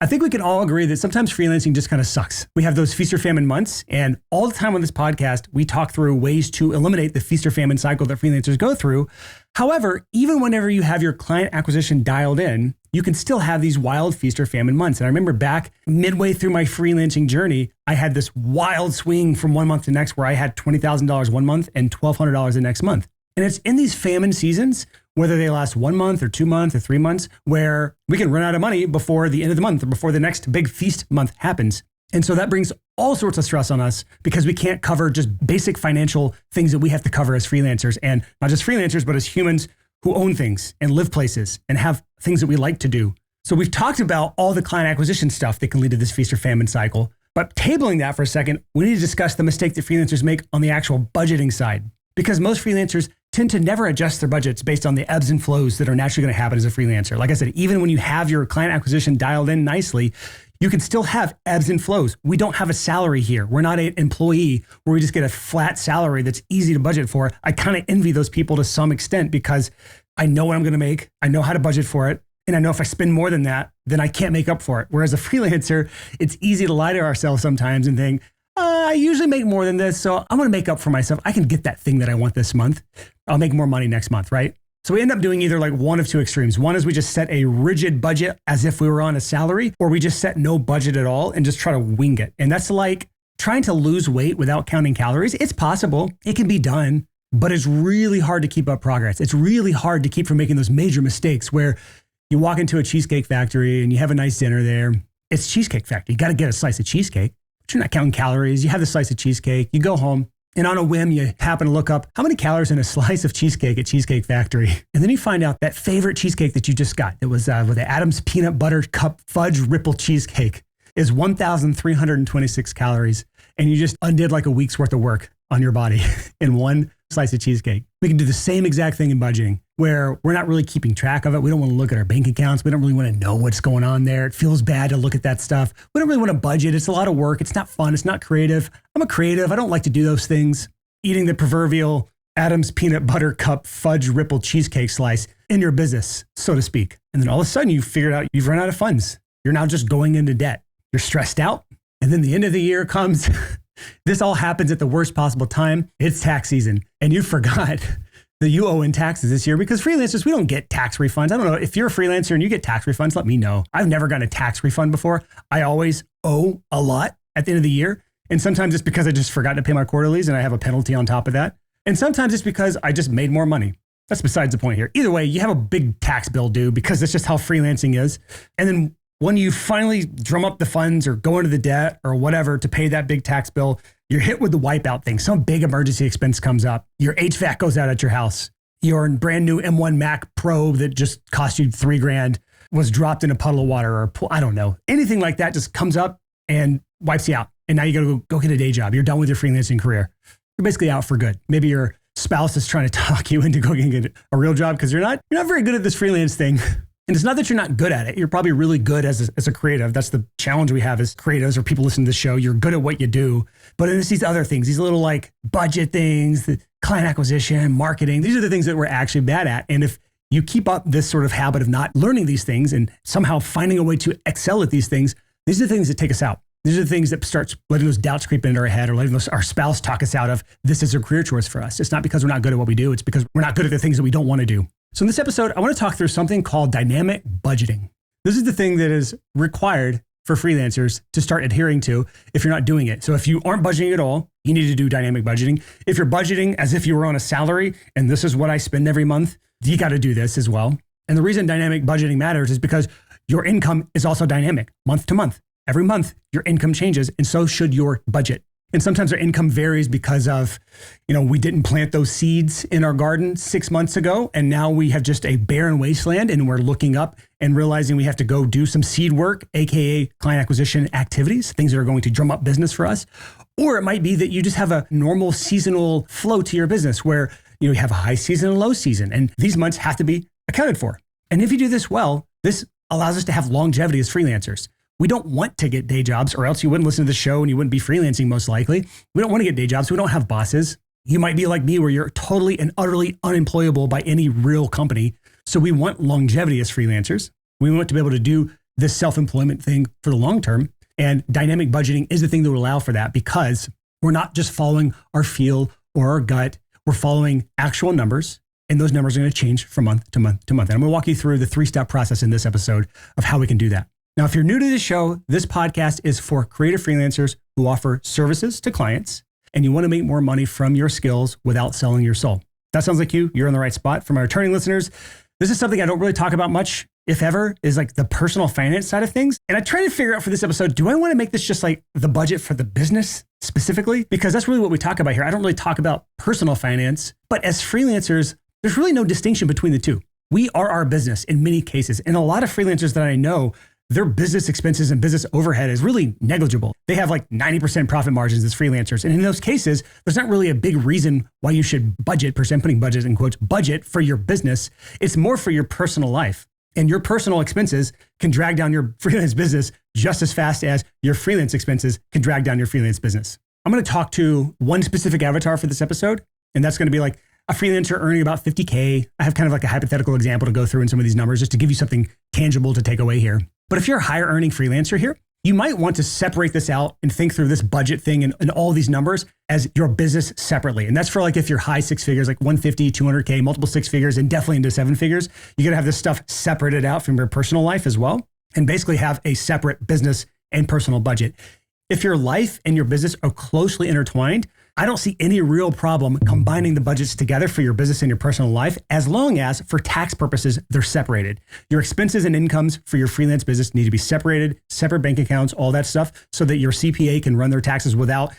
I think we can all agree that sometimes freelancing just kind of sucks. We have those feast or famine months, and all the time on this podcast, we talk through ways to eliminate the feast or famine cycle that freelancers go through. However, even whenever you have your client acquisition dialed in, you can still have these wild feast or famine months. And I remember back midway through my freelancing journey, I had this wild swing from one month to next where I had $20,000 one month and $1,200 the next month. And it's in these famine seasons, whether they last 1 month or 2 months or 3 months, where we can run out of money before the end of the month or before the next big feast month happens. And so that brings all sorts of stress on us because we can't cover just basic financial things that we have to cover as freelancers, and not just freelancers, but as humans who own things and live places and have things that we like to do. So we've talked about all the client acquisition stuff that can lead to this feast or famine cycle. But tabling that for a second, we need to discuss the mistake that freelancers make on the actual budgeting side. Because most freelancers tend to never adjust their budgets based on the ebbs and flows that are naturally going to happen as a freelancer. Like I said, even when you have your client acquisition dialed in nicely, you can still have ebbs and flows. We don't have a salary here. We're not an employee where we just get a flat salary that's easy to budget for. I kind of envy those people to some extent because I know what I'm going to make. I know how to budget for it. And I know if I spend more than that, then I can't make up for it. Whereas a freelancer, it's easy to lie to ourselves sometimes and think, I usually make more than this, so I'm going to make up for myself. I can get that thing that I want this month. I'll make more money next month, right? So we end up doing either like one of two extremes. One is we just set a rigid budget as if we were on a salary, or we just set no budget at all and just try to wing it. And that's like trying to lose weight without counting calories. It's possible. It can be done, but it's really hard to keep up progress. It's really hard to keep from making those major mistakes where you walk into a cheesecake factory and you have a nice dinner there. It's Cheesecake Factory. You got to get a slice of cheesecake. But you're not counting calories. You have the slice of cheesecake, you go home, and on a whim, you happen to look up how many calories in a slice of cheesecake at Cheesecake Factory. And then you find out that favorite cheesecake that you just got, that was with the Adams Peanut Butter Cup Fudge Ripple Cheesecake, is 1,326 calories. And you just undid like a week's worth of work on your body in one slice of cheesecake. We can do the same exact thing in budgeting, where we're not really keeping track of it. We don't want to look at our bank accounts. We don't really want to know what's going on there. It feels bad to look at that stuff. We don't really want to budget. It's a lot of work. It's not fun. It's not creative. I'm a creative. I don't like to do those things. Eating the proverbial Adams Peanut Butter Cup Fudge Ripple Cheesecake slice in your business, so to speak. And then all of a sudden you figured out you've run out of funds. You're now just going into debt. You're stressed out. And then the end of the year comes. This all happens at the worst possible time. It's tax season. And you forgot that you owe in taxes this year, because freelancers, we don't get tax refunds. I don't know if you're a freelancer and you get tax refunds, let me know. I've never gotten a tax refund before. I always owe a lot at the end of the year. And sometimes it's because I just forgot to pay my quarterlies and I have a penalty on top of that. And sometimes it's because I just made more money. That's besides the point here. Either way, you have a big tax bill due because that's just how freelancing is. And then when you finally drum up the funds or go into the debt or whatever to pay that big tax bill, you're hit with the wipeout thing. Some big emergency expense comes up. Your HVAC goes out at your house. Your brand new M1 Mac Pro that just cost you $3,000 was dropped in a puddle of water or I don't know. Anything like that just comes up and wipes you out. And now you got to go get a day job. You're done with your freelancing career. You're basically out for good. Maybe your spouse is trying to talk you into going and get a real job because you're not very good at this freelance thing. And it's not that you're not good at it. You're probably really good as a creative. That's the challenge we have as creatives or people listening to the show. You're good at what you do. But it's these other things, these little like budget things, the client acquisition, marketing. These are the things that we're actually bad at. And if you keep up this sort of habit of not learning these things and somehow finding a way to excel at these things, these are the things that take us out. These are the things that starts letting those doubts creep into our head or letting our spouse talk us out of this is a career choice for us. It's not because we're not good at what we do. It's because we're not good at the things that we don't want to do. So in this episode, I want to talk through something called dynamic budgeting. This is the thing that is required for freelancers to start adhering to if you're not doing it. So if you aren't budgeting at all, you need to do dynamic budgeting. If you're budgeting as if you were on a salary and this is what I spend every month, you got to do this as well. And the reason dynamic budgeting matters is because your income is also dynamic month to month. Every month, your income changes, and so should your budget. And sometimes our income varies because of, we didn't plant those seeds in our garden 6 months ago, and now we have just a barren wasteland, and we're looking up and realizing we have to go do some seed work, AKA client acquisition activities, things that are going to drum up business for us. Or it might be that you just have a normal seasonal flow to your business where you have a high season and low season, and these months have to be accounted for. And if you do this well, this allows us to have longevity as freelancers. We don't want to get day jobs, or else you wouldn't listen to the show and you wouldn't be freelancing most likely. We don't want to get day jobs. We don't have bosses. You might be like me where you're totally and utterly unemployable by any real company. So we want longevity as freelancers. We want to be able to do this self-employment thing for the long term. And dynamic budgeting is the thing that will allow for that, because we're not just following our feel or our gut. We're following actual numbers, and those numbers are going to change from month to month to month. And I'm going to walk you through the 3-step process in this episode of how we can do that. Now, if you're new to this show, this podcast is for creative freelancers who offer services to clients, and you want to make more money from your skills without selling your soul. That sounds like you're in the right spot. For my returning listeners, this is something I don't really talk about much, if ever, is like the personal finance side of things. And I try to figure out for this episode, do I want to make this just like the budget for the business specifically? Because that's really what we talk about here. I don't really talk about personal finance, but as freelancers, there's really no distinction between the two. We are our business in many cases. And a lot of freelancers that I know, their business expenses and business overhead is really negligible. They have like 90% profit margins as freelancers. And in those cases, there's not really a big reason why you should budget, % putting budget in quotes, budget for your business. It's more for your personal life. And your personal expenses can drag down your freelance business just as fast as your freelance expenses can drag down your freelance business. I'm going to talk to one specific avatar for this episode, and that's going to be like a freelancer earning about 50K. I have kind of like a hypothetical example to go through in some of these numbers just to give you something tangible to take away here. But if you're a higher earning freelancer here, you might want to separate this out and think through this budget thing and all these numbers as your business separately. And that's for like if you're high 6 figures, like 150, 200K, multiple 6 figures, and definitely into 7 figures, you got to have this stuff separated out from your personal life as well, and basically have a separate business and personal budget. If your life and your business are closely intertwined, I don't see any real problem combining the budgets together for your business and your personal life, as long as for tax purposes, they're separated. Your expenses and incomes for your freelance business need to be separated, separate bank accounts, all that stuff, so that your CPA can run their taxes without,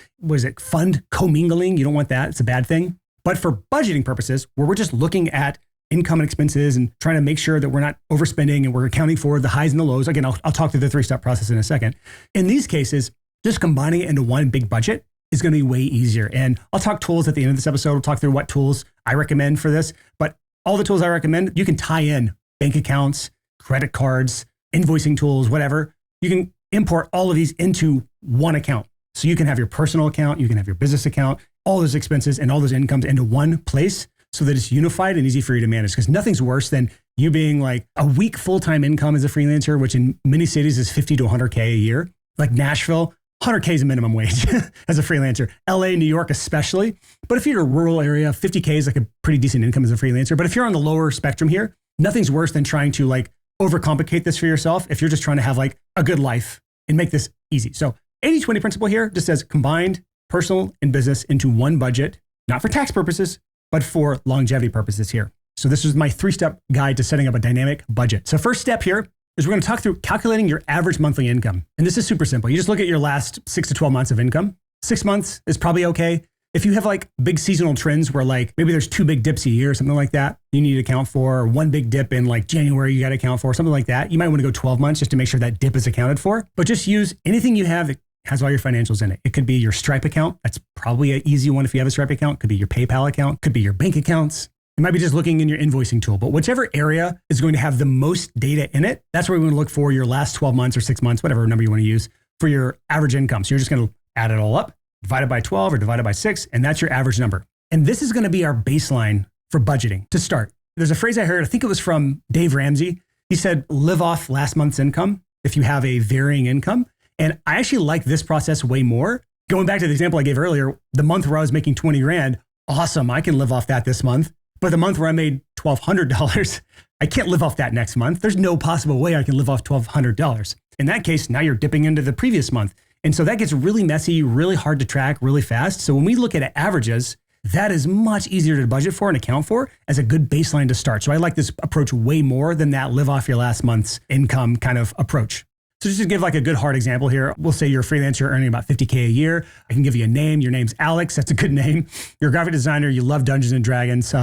fund commingling? You don't want that. It's a bad thing. But for budgeting purposes, where we're just looking at income and expenses and trying to make sure that we're not overspending and we're accounting for the highs and the lows. Again, I'll talk through the 3-step process in a second. In these cases, just combining it into one big budget is going to be way easier. And I'll talk tools at the end of this episode. We'll talk through what tools I recommend for this. But all the tools I recommend, you can tie in bank accounts, credit cards, invoicing tools, whatever. You can import all of these into one account. So you can have your personal account, you can have your business account, all those expenses and all those incomes into one place so that it's unified and easy for you to manage. Because nothing's worse than you being like a week full-time income as a freelancer, which in many cities is 50 to 100K a year. Like Nashville, 100K is a minimum wage as a freelancer. LA, New York especially. But if you're in a rural area, 50K is like a pretty decent income as a freelancer. But if you're on the lower spectrum here, nothing's worse than trying to like overcomplicate this for yourself if you're just trying to have like a good life and make this easy. So 80-20 principle here just says combined personal and business into one budget, not for tax purposes, but for longevity purposes here. So this is my 3-step guide to setting up a dynamic budget. So first step here is we're going to talk through calculating your average monthly income. And this is super simple. You just look at your last 6 to 12 months of income. 6 months is probably okay. If you have like big seasonal trends where like maybe there's 2 big dips a year or something like that, you need to account for, or 1 big dip in like January, you got to account for something like that. You might want to go 12 months just to make sure that dip is accounted for, but just use anything you have that has all your financials in it. It could be your Stripe account. That's probably an easy one if you have a Stripe account. Could be your PayPal account. Could be your bank accounts. You might be just looking in your invoicing tool, but whichever area is going to have the most data in it, that's where we want to look for your last 12 months or 6 months, whatever number you want to use for your average income. So you're just going to add it all up, divide it by 12 or divide it by 6, and that's your average number. And this is going to be our baseline for budgeting to start. There's a phrase I heard, I think it was from Dave Ramsey. He said, live off last month's income if you have a varying income. And I actually like this process way more. Going back to the example I gave earlier, the month where I was making 20 grand, awesome, I can live off that this month. But the month where I made $1,200, I can't live off that next month. There's no possible way I can live off $1,200. In that case, now you're dipping into the previous month. And so that gets really messy, really hard to track really fast. So when we look at averages, that is much easier to budget for and account for as a good baseline to start. So I like this approach way more than that live off your last month's income kind of approach. So just to give like a good hard example here, we'll say you're a freelancer earning about 50K a year. I can give you a name. Your name's Alex. That's a good name. You're a graphic designer. You love Dungeons and Dragons.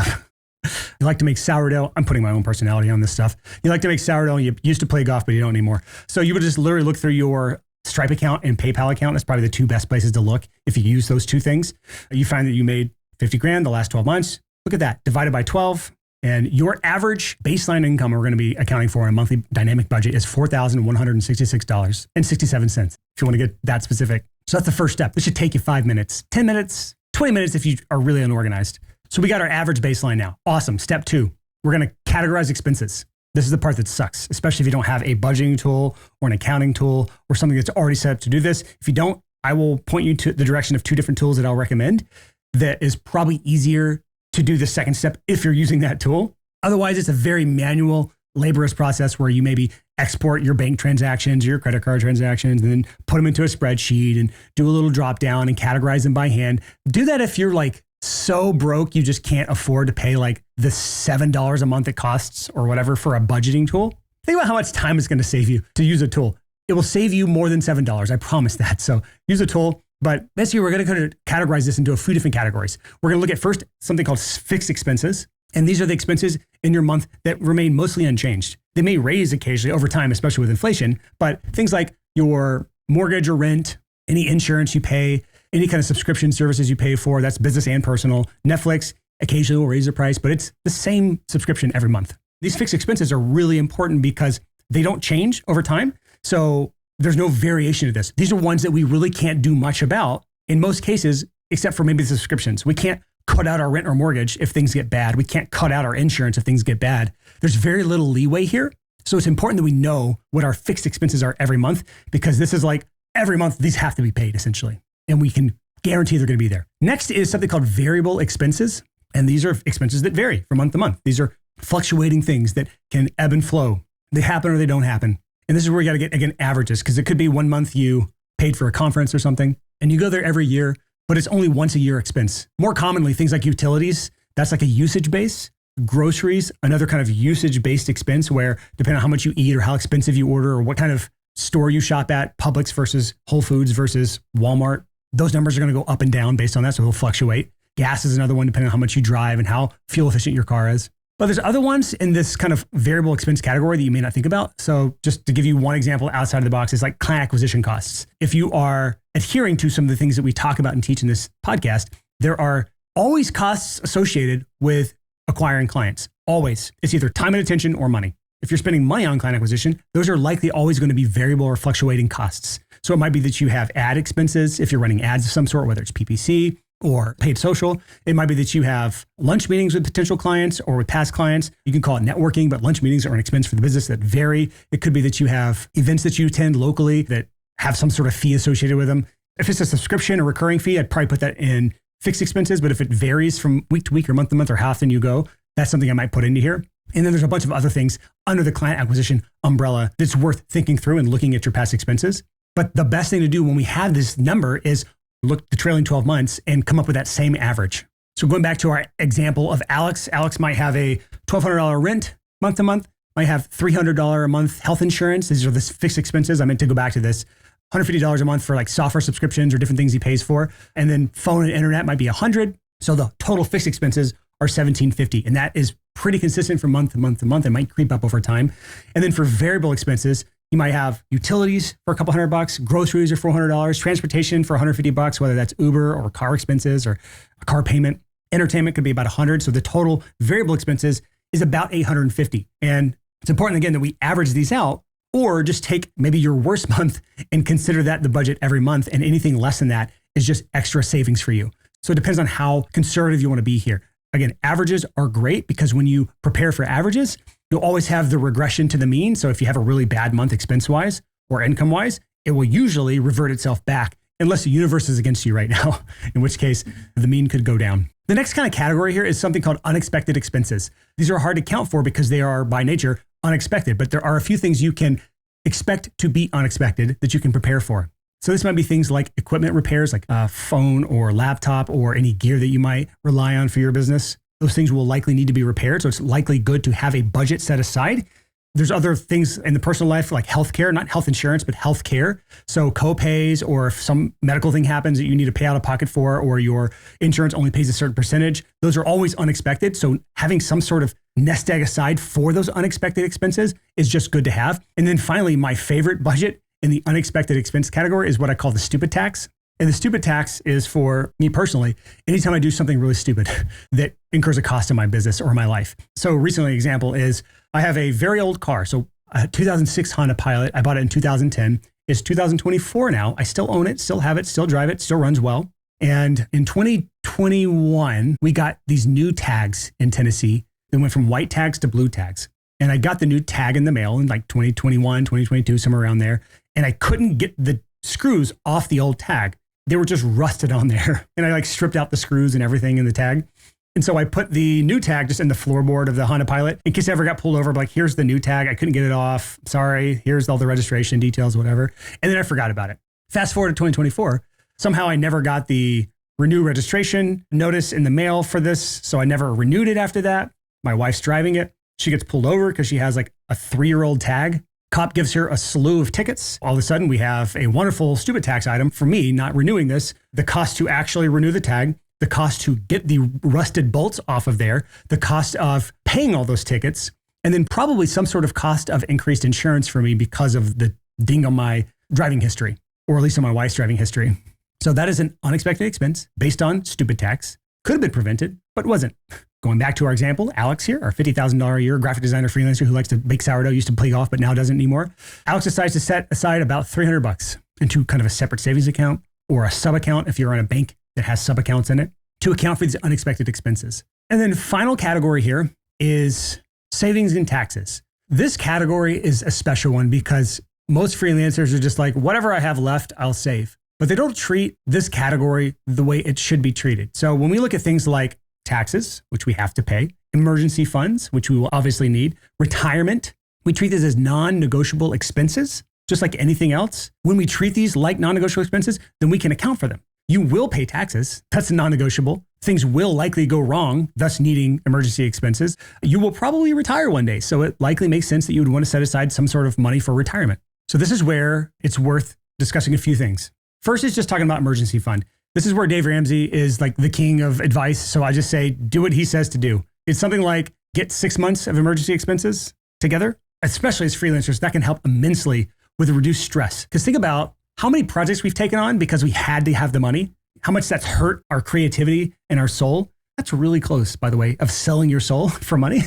You like to make sourdough. I'm putting my own personality on this stuff. You like to make sourdough. You used to play golf, but you don't anymore. So you would just literally look through your Stripe account and PayPal account. That's probably the 2 best places to look if you use those 2 things. You find that you made 50 grand the last 12 months. Look at that, divided by 12. And your average baseline income we're going to be accounting for in a monthly dynamic budget is $4,166.67, if you want to get that specific. So that's the first step. This should take you 5 minutes, 10 minutes, 20 minutes if you are really unorganized. So we got our average baseline now. Awesome. Step 2, we're going to categorize expenses. This is the part that sucks, especially if you don't have a budgeting tool or an accounting tool or something that's already set up to do this. If you don't, I will point you to the direction of 2 different tools that I'll recommend that is probably easier to do the second step if you're using that tool. Otherwise, it's a very manual, laborious process where you maybe export your bank transactions, your credit card transactions, and then put them into a spreadsheet and do a little drop down and categorize them by hand. Do that if you're like so broke you just can't afford to pay like the $7 a month it costs or whatever for a budgeting tool. Think about how much time it's going to save you to use a tool. It will save you more than $7. I promise that. So use a tool. But basically, we're going to kind of categorize this into a few different categories. We're going to look at first something called fixed expenses. And these are the expenses in your month that remain mostly unchanged. They may raise occasionally over time, especially with inflation, but things like your mortgage or rent, any insurance you pay, any kind of subscription services you pay for, that's business and personal. Netflix occasionally will raise the price, but it's the same subscription every month. These fixed expenses are really important because they don't change over time. So there's no variation to this. These are ones that we really can't do much about in most cases, except for maybe the subscriptions. We can't cut out our rent or mortgage if things get bad. We can't cut out our insurance if things get bad. There's very little leeway here. So it's important that we know what our fixed expenses are every month, because this is like every month, these have to be paid essentially. And we can guarantee they're going to be there. Next is something called variable expenses. And these are expenses that vary from month to month. These are fluctuating things that can ebb and flow. They happen or they don't happen. And this is where you got to get, again, averages, because it could be 1 month you paid for a conference or something, and you go there every year, but it's only once a year expense. More commonly, things like utilities, that's like a usage base. Groceries, another kind of usage-based expense where depending on how much you eat or how expensive you order or what kind of store you shop at, Publix versus Whole Foods versus Walmart, those numbers are going to go up and down based on that, so they'll fluctuate. Gas is another one depending on how much you drive and how fuel efficient your car is. But there's other ones in this kind of variable expense category that you may not think about. So just to give you one example outside of the box is like client acquisition costs. If you are adhering to some of the things that we talk about and teach in this podcast, there are always costs associated with acquiring clients. Always. It's either time and attention or money. If you're spending money on client acquisition, those are likely always going to be variable or fluctuating costs. So it might be that you have ad expenses if you're running ads of some sort, whether it's PPC or paid social. It might be that you have lunch meetings with potential clients or with past clients. You can call it networking, but lunch meetings are an expense for the business that vary. It could be that you have events that you attend locally that have some sort of fee associated with them. If it's a subscription or recurring fee, I'd probably put that in fixed expenses. But if it varies from week to week or month to month or how often you go, that's something I might put into here. And then there's a bunch of other things under the client acquisition umbrella that's worth thinking through and looking at your past expenses. But the best thing to do when we have this number is look the trailing 12 months and come up with that same average. So going back to our example of Alex might have a $1,200 rent month to month, might have $300 a month health insurance. These are the fixed expenses. I meant to go back to this. $150 a month for like software subscriptions or different things he pays for. And then phone and internet might be $100. So the total fixed expenses are $1,750. And that is pretty consistent from month to month to month. It might creep up over time. And then for variable expenses, you might have utilities for a couple $100, groceries are $400, transportation for $150, whether that's Uber or car expenses or a car payment. Entertainment could be about $100. So the total variable expenses is about $850. And it's important, again, that we average these out or just take maybe your worst month and consider that the budget every month. And anything less than that is just extra savings for you. So it depends on how conservative you want to be here. Again, averages are great because when you prepare for averages, you'll always have the regression to the mean. So if you have a really bad month expense-wise or income-wise, it will usually revert itself back unless the universe is against you right now, in which case the mean could go down. The next kind of category here is something called unexpected expenses. These are hard to count for because they are by nature unexpected, but there are a few things you can expect to be unexpected that you can prepare for. So this might be things like equipment repairs, like a phone or laptop or any gear that you might rely on for your business. Those things will likely need to be repaired. So it's likely good to have a budget set aside. There's other things in the personal life like healthcare, not health insurance, but healthcare. So co-pays, or if some medical thing happens that you need to pay out of pocket for, or your insurance only pays a certain percentage, those are always unexpected. So having some sort of nest egg aside for those unexpected expenses is just good to have. And then finally, my favorite budget in the unexpected expense category is what I call the stupid tax. And the stupid tax is for me personally, anytime I do something really stupid that incurs a cost in my business or my life. So recently, an example is I have a very old car. So a 2006 Honda Pilot. I bought it in 2010. It's 2024 now. I still own it, still have it, still drive it, still runs well. And in 2021, we got these new tags in Tennessee that went from white tags to blue tags. And I got the new tag in the mail in like 2021, 2022, somewhere around there. And I couldn't get the screws off the old tag. They were just rusted on there. And I like stripped out the screws and everything in the tag. And so I put the new tag just in the floorboard of the Honda Pilot in case I ever got pulled over. Like, here's the new tag. I couldn't get it off. Sorry. Here's all the registration details, whatever. And then I forgot about it. Fast forward to 2024. Somehow I never got the renew registration notice in the mail for this. So I never renewed it after that. My wife's driving it. She gets pulled over because she has like a 3-year-old tag. Cop gives her a slew of tickets. All of a sudden we have a wonderful stupid tax item for me not renewing this. The cost to actually renew the tag, the cost to get the rusted bolts off of there, the cost of paying all those tickets, and then probably some sort of cost of increased insurance for me because of the ding on my driving history, or at least on my wife's driving history. So that is an unexpected expense based on stupid tax. Could have been prevented, but wasn't. Going back to our example, Alex here, our $50,000 a year graphic designer freelancer who likes to bake sourdough, used to play golf, but now doesn't anymore. Alex decides to set aside about $300 into kind of a separate savings account or a sub account if you're on a bank that has sub accounts in it to account for these unexpected expenses. And then final category here is savings and taxes. This category is a special one because most freelancers are just like, whatever I have left, I'll save. But they don't treat this category the way it should be treated. So when we look at things like taxes, which we have to pay, emergency funds, which we will obviously need, retirement, we treat this as non-negotiable expenses, just like anything else. When we treat these like non-negotiable expenses, then we can account for them. You will pay taxes. That's non-negotiable. Things will likely go wrong, thus needing emergency expenses. You will probably retire one day. So it likely makes sense that you would want to set aside some sort of money for retirement. So this is where it's worth discussing a few things. First is just talking about emergency fund. This is where Dave Ramsey is like the king of advice. So I just say, do what he says to do. It's something like get 6 months of emergency expenses together, especially as freelancers. That can help immensely with reduced stress. Because think about how many projects we've taken on because we had to have the money, how much that's hurt our creativity and our soul. That's really close, by the way, of selling your soul for money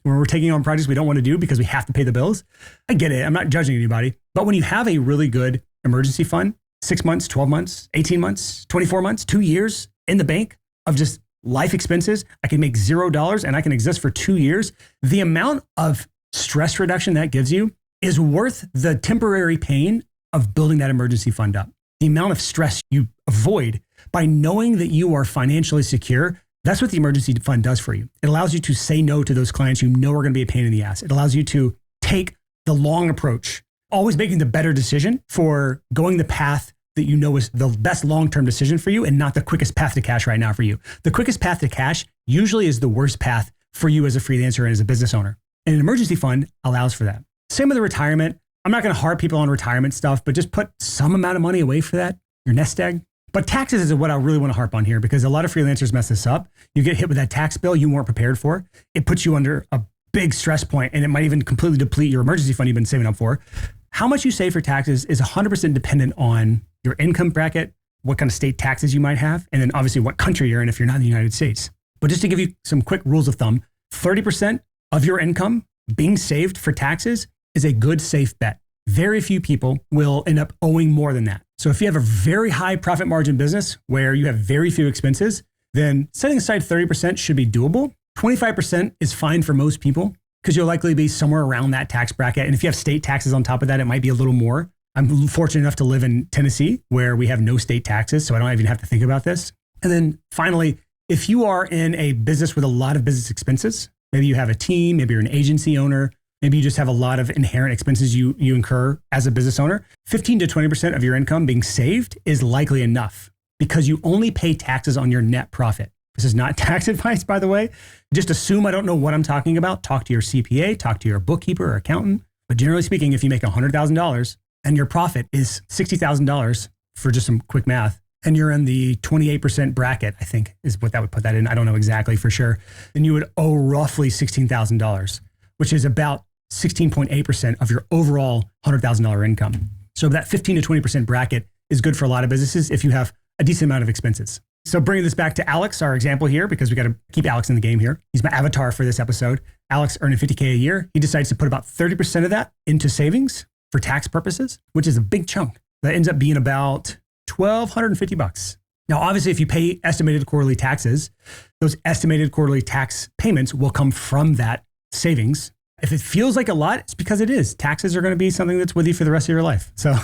when we're taking on projects we don't want to do because we have to pay the bills. I get it. I'm not judging anybody. But when you have a really good emergency fund, 6 months, 12 months, 18 months, 24 months, 2 years in the bank of just life expenses, I can make $0 and I can exist for 2 years. The amount of stress reduction that gives you is worth the temporary pain of building that emergency fund up. The amount of stress you avoid by knowing that you are financially secure, that's what the emergency fund does for you. It allows you to say no to those clients you know are going to be a pain in the ass. It allows you to take the long approach, always making the better decision for going the path that you know is the best long-term decision for you and not the quickest path to cash right now for you. The quickest path to cash usually is the worst path for you as a freelancer and as a business owner. And an emergency fund allows for that. Same with the retirement. I'm not going to harp people on retirement stuff, but just put some amount of money away for that, your nest egg. But taxes is what I really want to harp on here because a lot of freelancers mess this up. You get hit with that tax bill you weren't prepared for. It puts you under a big stress point and it might even completely deplete your emergency fund you've been saving up for. How much you save for taxes is 100% dependent on your income bracket, what kind of state taxes you might have, and then obviously what country you're in if you're not in the United States. But just to give you some quick rules of thumb, 30% of your income being saved for taxes is a good, safe bet. Very few people will end up owing more than that. So if you have a very high profit margin business where you have very few expenses, then setting aside 30% should be doable. 25% is fine for most people because you'll likely be somewhere around that tax bracket. And if you have state taxes on top of that, it might be a little more. I'm fortunate enough to live in Tennessee where we have no state taxes, so I don't even have to think about this. And then finally, if you are in a business with a lot of business expenses, maybe you have a team, maybe you're an agency owner, maybe you just have a lot of inherent expenses you incur as a business owner, 15 to 20% of your income being saved is likely enough because you only pay taxes on your net profit. This is not tax advice, by the way. Just assume I don't know what I'm talking about. Talk to your CPA, talk to your bookkeeper or accountant. But generally speaking, if you make $100,000 and your profit is $60,000 for just some quick math, and you're in the 28% bracket, I think is what that would put that in. I don't know exactly for sure. Then you would owe roughly $16,000, which is about 16.8% of your overall $100,000 income. So that 15 to 20% bracket is good for a lot of businesses if you have a decent amount of expenses. So bringing this back to Alex, our example here, because we got to keep Alex in the game here. He's my avatar for this episode. Alex earning $50K a year. He decides to put about 30% of that into savings for tax purposes, which is a big chunk. That ends up being about $1,250. Now, obviously, if you pay estimated quarterly taxes, those estimated quarterly tax payments will come from that savings If it feels like a lot, it's because it is. Taxes are going to be something that's with you for the rest of your life. So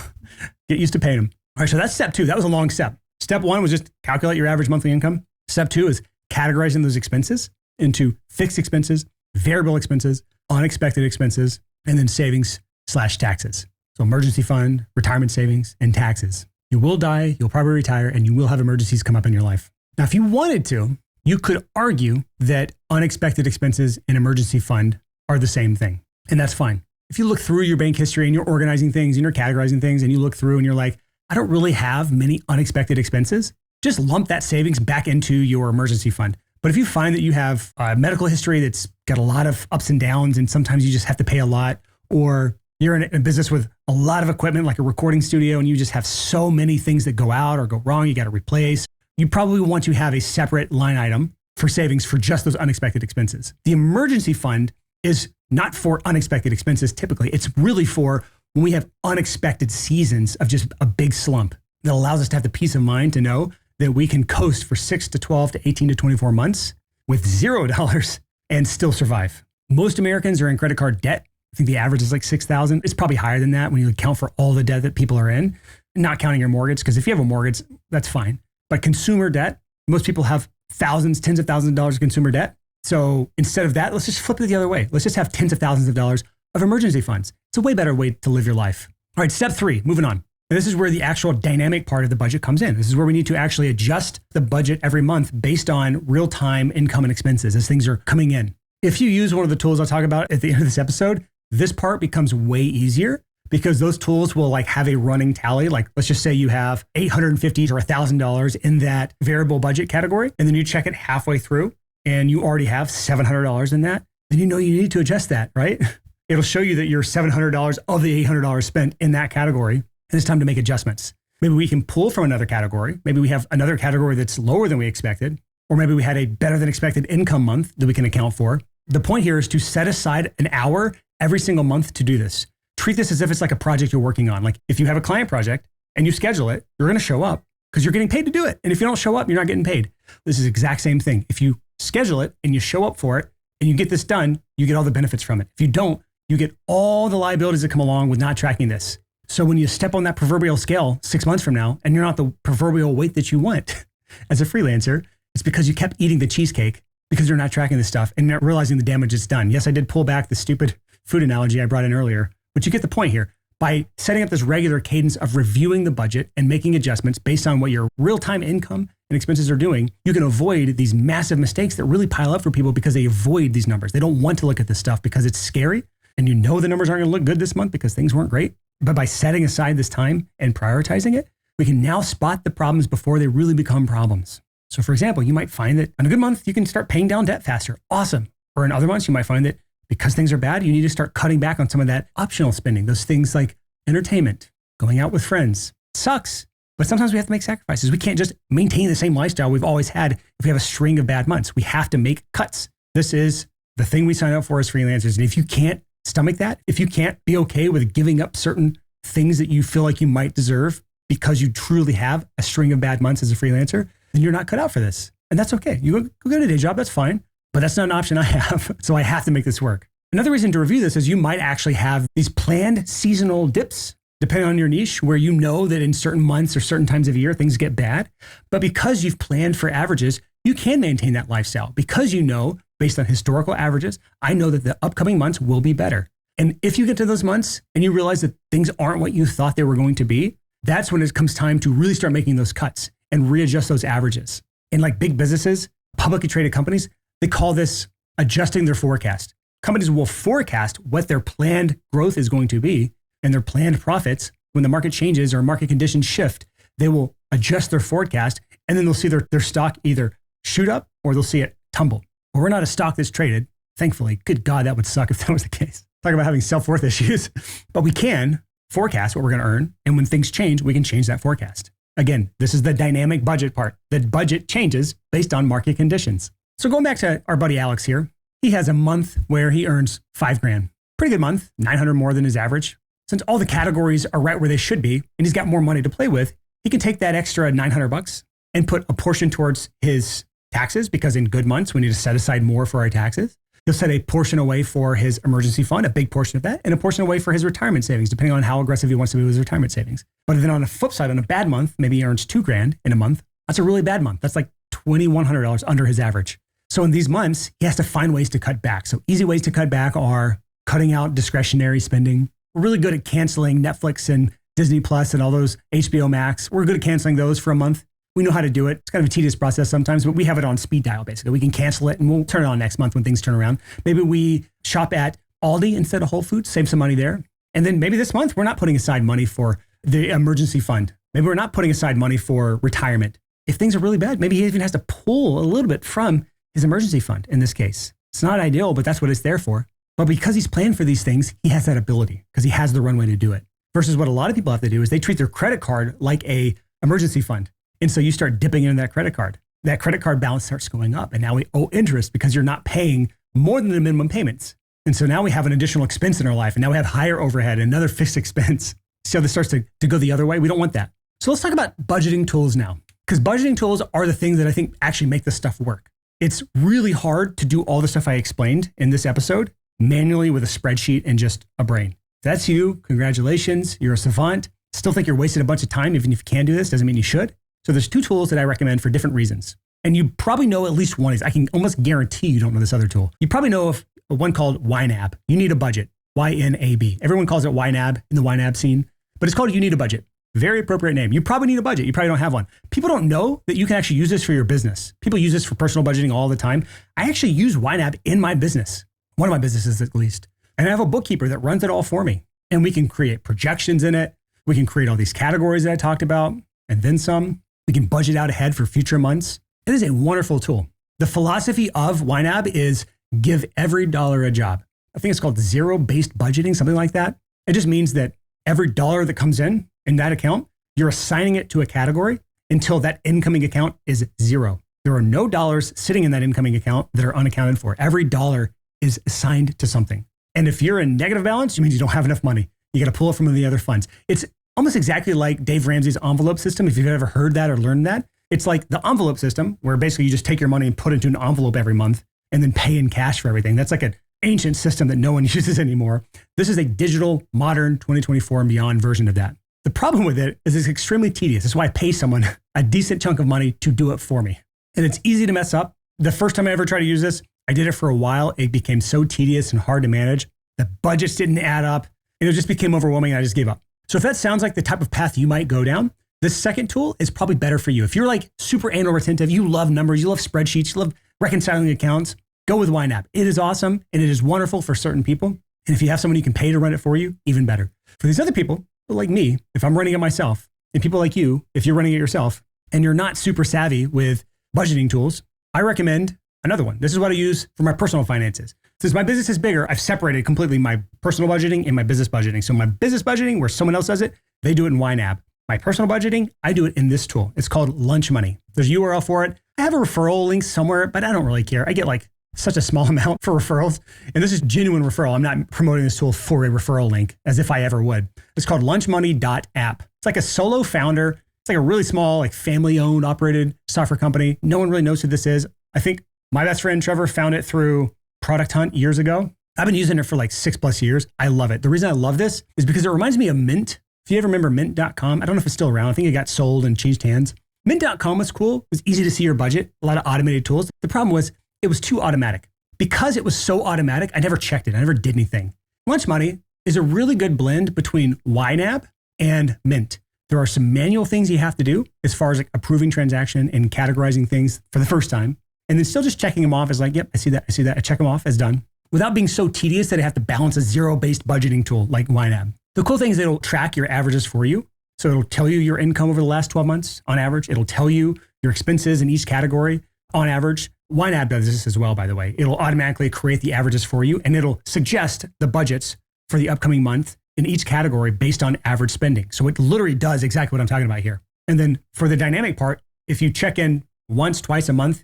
get used to paying them. All right, so that's step 2. That was a long step. Step 1 was just calculate your average monthly income. Step 2 is categorizing those expenses into fixed expenses, variable expenses, unexpected expenses, and then savings/taxes. So emergency fund, retirement savings, and taxes. You will die, you'll probably retire, and you will have emergencies come up in your life. Now, if you wanted to, you could argue that unexpected expenses and emergency fund are the same thing. And that's fine. If you look through your bank history and you're organizing things and you're categorizing things and you look through and you're like, I don't really have many unexpected expenses, just lump that savings back into your emergency fund. But if you find that you have a medical history that's got a lot of ups and downs and sometimes you just have to pay a lot, or you're in a business with a lot of equipment like a recording studio and you just have so many things that go out or go wrong, you got to replace, you probably want to have a separate line item for savings for just those unexpected expenses. The emergency fund is not for unexpected expenses typically. It's really for when we have unexpected seasons of just a big slump that allows us to have the peace of mind to know that we can coast for 6 to 12 to 18 to 24 months with $0 and still survive. Most Americans are in credit card debt. I think the average is like $6,000. It's probably higher than that when you account for all the debt that people are in, not counting your mortgage, because if you have a mortgage, that's fine. But consumer debt, most people have thousands, tens of thousands of dollars of consumer debt. So instead of that, let's just flip it the other way. Let's just have tens of thousands of dollars of emergency funds. It's a way better way to live your life. All right, step 3, moving on. And this is where the actual dynamic part of the budget comes in. This is where we need to actually adjust the budget every month based on real-time income and expenses as things are coming in. If you use one of the tools I'll talk about at the end of this episode, this part becomes way easier because those tools will like have a running tally. Like let's just say you have $850 or $1,000 in that variable budget category, and then you check it halfway through and you already have $700 in that, then you know you need to adjust that, right? It'll show you that you're $700 of the $800 spent in that category. And it's time to make adjustments. Maybe we can pull from another category. Maybe we have another category that's lower than we expected, or maybe we had a better than expected income month that we can account for. The point here is to set aside an hour every single month to do this. Treat this as if it's like a project you're working on. Like if you have a client project and you schedule it, you're going to show up because you're getting paid to do it. And if you don't show up, you're not getting paid. This is the exact same thing. If you schedule it and you show up for it and you get this done, you get all the benefits from it. If you don't, you get all the liabilities that come along with not tracking this. So when you step on that proverbial scale 6 months from now, and you're not the proverbial weight that you want as a freelancer, it's because you kept eating the cheesecake because you're not tracking this stuff and not realizing the damage it's done. Yes, I did pull back the stupid food analogy I brought in earlier, but you get the point here. By setting up this regular cadence of reviewing the budget and making adjustments based on what your real-time income and expenses are doing, you can avoid these massive mistakes that really pile up for people because they avoid these numbers. They don't want to look at this stuff because it's scary. And you know the numbers aren't going to look good this month because things weren't great. But by setting aside this time and prioritizing it, we can now spot the problems before they really become problems. So for example, you might find that in a good month, you can start paying down debt faster. Awesome. Or in other months, you might find that because things are bad, you need to start cutting back on some of that optional spending. Those things like entertainment, going out with friends. It sucks, but sometimes we have to make sacrifices. We can't just maintain the same lifestyle we've always had if we have a string of bad months. We have to make cuts. This is the thing we sign up for as freelancers. And if you can't stomach that, if you can't be okay with giving up certain things that you feel like you might deserve because you truly have a string of bad months as a freelancer, then you're not cut out for this. And that's okay. You go get a day job, that's fine. But that's not an option I have. So I have to make this work. Another reason to review this is you might actually have these planned seasonal dips, depending on your niche, where you know that in certain months or certain times of year, things get bad. But because you've planned for averages, you can maintain that lifestyle because you know, based on historical averages, I know that the upcoming months will be better. And if you get to those months and you realize that things aren't what you thought they were going to be, that's when it comes time to really start making those cuts and readjust those averages. In like big businesses, publicly traded companies, they call this adjusting their forecast. Companies will forecast what their planned growth is going to be and their planned profits. When the market changes or market conditions shift, they will adjust their forecast and then they'll see their stock either shoot up or they'll see it tumble. Well, we're not a stock that's traded, thankfully. Good God, that would suck if that was the case. Talk about having self-worth issues. But we can forecast what we're going to earn. And when things change, we can change that forecast. Again, this is the dynamic budget part. The budget changes based on market conditions. So going back to our buddy Alex here, he has a month where he earns $5,000. Pretty good month, 900 more than his average. Since all the categories are right where they should be, and he's got more money to play with, he can take that extra $900 and put a portion towards his taxes, because in good months, we need to set aside more for our taxes. He'll set a portion away for his emergency fund, a big portion of that, and a portion away for his retirement savings, depending on how aggressive he wants to be with his retirement savings. But then on the flip side, on a bad month, maybe he earns $2,000 in a month. That's a really bad month. That's like $2,100 under his average. So in these months, he has to find ways to cut back. So easy ways to cut back are cutting out discretionary spending. We're really good at canceling Netflix and Disney Plus and all those HBO Max. We're good at canceling those for a month. We know how to do it. It's kind of a tedious process sometimes, but we have it on speed dial, basically. We can cancel it and we'll turn it on next month when things turn around. Maybe we shop at Aldi instead of Whole Foods, save some money there. And then maybe this month, we're not putting aside money for the emergency fund. Maybe we're not putting aside money for retirement. If things are really bad, maybe he even has to pull a little bit from his emergency fund in this case. It's not ideal, but that's what it's there for. But because he's planned for these things, he has that ability because he has the runway to do it. Versus what a lot of people have to do is they treat their credit card like a emergency fund. And so you start dipping into that credit card. That credit card balance starts going up. And now we owe interest because you're not paying more than the minimum payments. And so now we have an additional expense in our life. And now we have higher overhead, another fixed expense. See how this starts to go the other way? We don't want that. So let's talk about budgeting tools now. Because budgeting tools are the things that I think actually make this stuff work. It's really hard to do all the stuff I explained in this episode manually with a spreadsheet and just a brain. If that's you, congratulations, you're a savant. Still think you're wasting a bunch of time, even if you can do this, doesn't mean you should. So there's two tools that I recommend for different reasons. And you probably know at least one is, I can almost guarantee you don't know this other tool. You probably know of one called YNAB. You need a budget, YNAB. Everyone calls it YNAB in the YNAB scene, but it's called You Need a Budget. Very appropriate name. You probably need a budget. You probably don't have one. People don't know that you can actually use this for your business. People use this for personal budgeting all the time. I actually use YNAB in my business. One of my businesses at least. And I have a bookkeeper that runs it all for me. And we can create projections in it. We can create all these categories that I talked about and then some. We can budget out ahead for future months. It is a wonderful tool. The philosophy of YNAB is give every dollar a job. I think it's called zero-based budgeting, something like that. It just means that every dollar that comes in that account, you're assigning it to a category until that incoming account is zero. There are no dollars sitting in that incoming account that are unaccounted for. Every dollar is assigned to something. And if you're in negative balance, it means you don't have enough money. You got to pull it from the other funds. It's almost exactly like Dave Ramsey's envelope system. If you've ever heard that or learned that, it's like the envelope system where basically you just take your money and put it into an envelope every month and then pay in cash for everything. That's like an ancient system that no one uses anymore. This is a digital, modern 2024 and beyond version of that. The problem with it is it's extremely tedious. That's why I pay someone a decent chunk of money to do it for me. And it's easy to mess up. The first time I ever tried to use this, I did it for a while. It became so tedious and hard to manage. The budgets didn't add up. And it just became overwhelming and I just gave up. So if that sounds like the type of path you might go down, this second tool is probably better for you. If you're like super anal retentive, you love numbers, you love spreadsheets, you love reconciling accounts, go with YNAB. It is awesome and it is wonderful for certain people. And if you have someone you can pay to run it for you, even better. For these other people, like me, if I'm running it myself, and people like you, if you're running it yourself, and you're not super savvy with budgeting tools, I recommend another one. This is what I use for my personal finances. Since my business is bigger, I've separated completely my personal budgeting and my business budgeting. So my business budgeting, where someone else does it, they do it in YNAB. My personal budgeting, I do it in this tool. It's called Lunch Money. There's a URL for it. I have a referral link somewhere, but I don't really care. I get like such a small amount for referrals. And this is genuine referral. I'm not promoting this tool for a referral link as if I ever would. It's called lunchmoney.app. It's like a solo founder. It's like a really small, like family-owned, operated software company. No one really knows who this is. I think my best friend Trevor found it through Product Hunt years ago. I've been using it for like 6+ years. I love it. The reason I love this is because it reminds me of Mint. If you ever remember mint.com, I don't know if it's still around. I think it got sold and changed hands. Mint.com was cool. It was easy to see your budget, a lot of automated tools. The problem was it was too automatic. Because it was so automatic, I never checked it. I never did anything. Lunch Money is a really good blend between YNAB and Mint. There are some manual things you have to do as far as like approving transaction and categorizing things for the first time. And then still just checking them off as like, yep, I see that. I check them off as done without being so tedious that I have to balance a zero-based budgeting tool like YNAB. The cool thing is it'll track your averages for you. So it'll tell you your income over the last 12 months on average. It'll tell you your expenses in each category on average. YNAB does this as well, by the way. It'll automatically create the averages for you and it'll suggest the budgets for the upcoming month in each category based on average spending. So it literally does exactly what I'm talking about here. And then for the dynamic part, if you check in once, twice a month,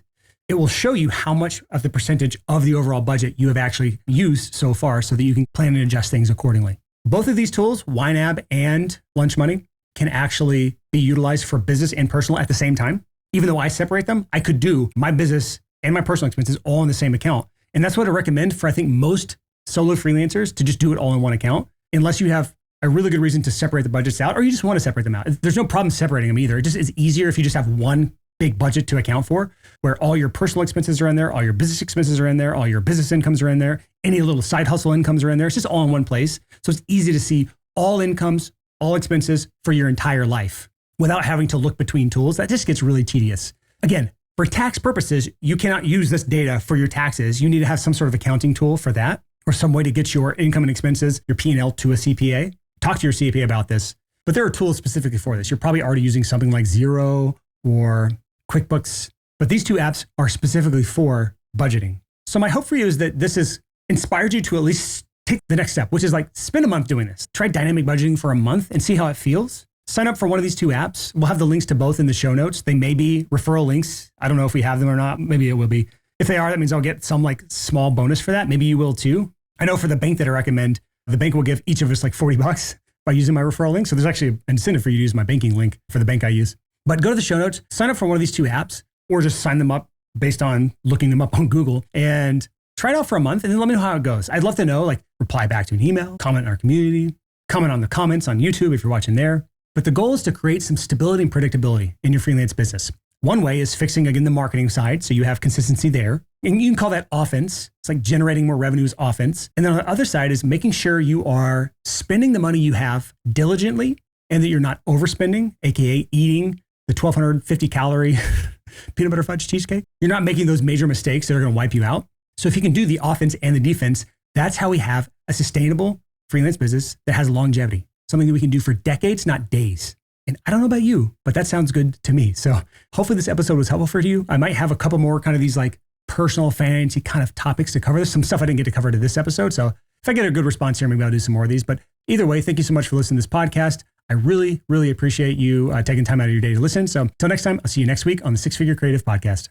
it will show you how much of the percentage of the overall budget you have actually used so far so that you can plan and adjust things accordingly. Both of these tools, YNAB and Lunch Money, can actually be utilized for business and personal at the same time. Even though I separate them, I could do my business and my personal expenses all in the same account And that's what I recommend for, I think, most solo freelancers to just do it all in one account, unless you have a really good reason to separate the budgets out, or you just want to separate them out. There's no problem separating them either. It just is easier if you just have one big budget to account for, where all your personal expenses are in there, all your business expenses are in there, all your business incomes are in there, any little side hustle incomes are in there. It's just all in one place. So it's easy to see all incomes, all expenses for your entire life without having to look between tools. That just gets really tedious. Again, for tax purposes, you cannot use this data for your taxes. You need to have some sort of accounting tool for that, or some way to get your income and expenses, your P&L, to a CPA. Talk to your CPA about this. But there are tools specifically for this. You're probably already using something like Xero or QuickBooks, but these two apps are specifically for budgeting. So my hope for you is that this has inspired you to at least take the next step, which is like spend a month doing this. Try dynamic budgeting for a month and see how it feels. Sign up for one of these two apps. We'll have the links to both in the show notes. They may be referral links. I don't know if we have them or not. Maybe it will be. If they are, that means I'll get some like small bonus for that. Maybe you will too. I know for the bank that I recommend, the bank will give each of us like $40 by using my referral link. So there's actually an incentive for you to use my banking link for the bank I use. But go to the show notes, sign up for one of these two apps, or just sign them up based on looking them up on Google, and try it out for a month and then let me know how it goes. I'd love to know, like reply back to an email, comment in our community, comment on the comments on YouTube if you're watching there. But the goal is to create some stability and predictability in your freelance business. One way is fixing, again, the marketing side, so you have consistency there. And you can call that offense. It's like generating more revenues offense. And then on the other side is making sure you are spending the money you have diligently and that you're not overspending, AKA eating the 1,250 calorie peanut butter fudge cheesecake. You're not making those major mistakes that are going to wipe you out. So if you can do the offense and the defense, that's how we have a sustainable freelance business that has longevity, something that we can do for decades, not days. And I don't know about you, but that sounds good to me. So hopefully this episode was helpful for you. I might have a couple more kind of these like personal fancy kind of topics to cover. There's some stuff I didn't get to cover to this episode. So if I get a good response here, maybe I'll do some more of these. But either way, thank you so much for listening to this podcast. I really, really appreciate you taking time out of your day to listen. So until next time, I'll see you next week on the Six Figure Creative Podcast.